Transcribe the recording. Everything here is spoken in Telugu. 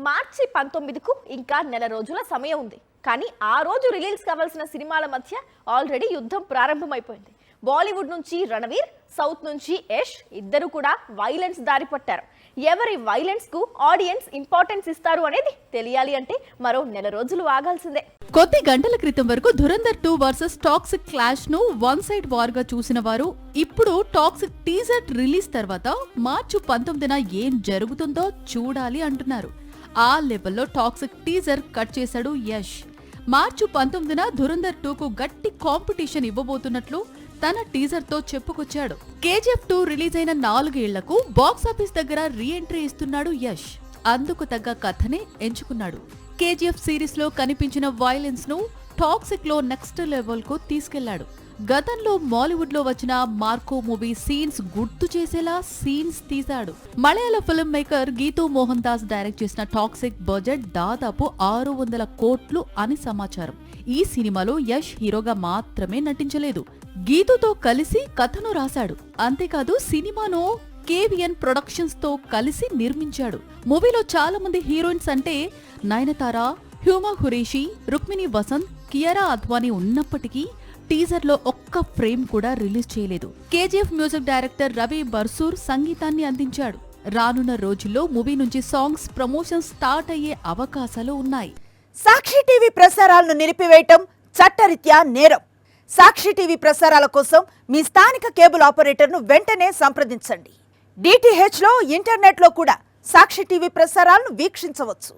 మార్చి 19కు ఇంకా నెల రోజుల సమయం ఉంది. కానీ ఆ రోజు రిలీజ్ కావాల్సిన సినిమాల మధ్య ఆల్రెడీ యుద్ధం ప్రారంభమైపోయింది. బాలీవుడ్ నుంచి రణవీర్, సౌత్ నుంచి యష్ ఇద్దరు కూడా వైలెన్స్ దారి పట్టారు. ఎవరి వైలెన్స్ కు ఆడియన్స్ ఇంపార్టెన్స్ ఇస్తారు అనేది తెలియాలి అంటే మరో నెల రోజులు ఆగాల్సిందే. కొద్ది గంటల క్రితం వరకు ధురంధర్ 2 వర్సెస్ టాక్సిక్ క్లాష్ ను వన్ సైడ్ వార్ గా చూసిన వారు ఇప్పుడు టాక్సిక్ టీజర్ రిలీజ్ తర్వాత మార్చి 19న ఏం జరుగుతుందో చూడాలి అంటున్నారు. ఆ లెవెల్లో టాక్సిక్ టీజర్ కట్ చేశాడు యష్. మార్చి 19న ధురంధర్ 2కు గట్టి కాంపిటీషన్ ఇవ్వబోతున్నట్లు తన టీజర్ తో చెప్పుకొచ్చాడు. KGF 2 రిలీజ్ అయిన 4 ఏళ్లకు బాక్సాఫీస్ దగ్గర రీ ఎంట్రీ ఇస్తున్నాడు యష్. అందుకు తగ్గ కథనే ఎంచుకున్నాడు. KGF సిరీస్ లో కనిపించిన వైలెన్స్ ను టాక్సిక్ లో నెక్స్ట్ లెవెల్ కు తీసుకెళ్లాడు. గతంలో మాలీవుడ్ లో వచ్చిన మార్కో మూవీ సీన్స్ గుర్తు చేసేలా సీన్స్ తీశాడు. మలయాళ film maker Geetu Mohan Das direct చేసిన టాక్సిక్ బడ్జెట్ దాదాపు 600 కోట్లు అని సమాచారం. ఈ సినిమాలో యష్ హీరోగా మాత్రమే నటించలేదు, గీతూతో కలిసి కథను రాశాడు. అంతేకాదు సినిమాను KVN ప్రొడక్షన్స్ తో కలిసి నిర్మించాడు. మూవీలో చాలా మంది హీరోయిన్స్ అంటే నయనతార, హ్యూమా ఖురేషి, రుక్మిణి వసంత్, కియారా అద్వానీ ఉన్నప్పటికీ టీజర్ లో ఒక్క ఫ్రేమ్ కూడా రిలీజ్ చేయలేదు. KGF music director Ravi Barsur సంగీతాన్ని అందించాడు. రానున్న రోజుల్లో మూవీ నుంచి సాంగ్స్ ప్రమోషన్ స్టార్ట్ అయ్యే అవకాశాలు ఉన్నాయి. సాక్షి టీవీ ప్రసారాలను నిలిపివేయటం చట్టరీత్యా నేరం. సాక్షి టీవీ ప్రసారాల కోసం మీ స్థానిక కేబుల్ ఆపరేటర్ను వెంటనే సంప్రదించండి. DTH లో ఇంటర్నెట్ లో కూడా సాక్షి టీవీ ప్రసారాలను వీక్షించవచ్చు.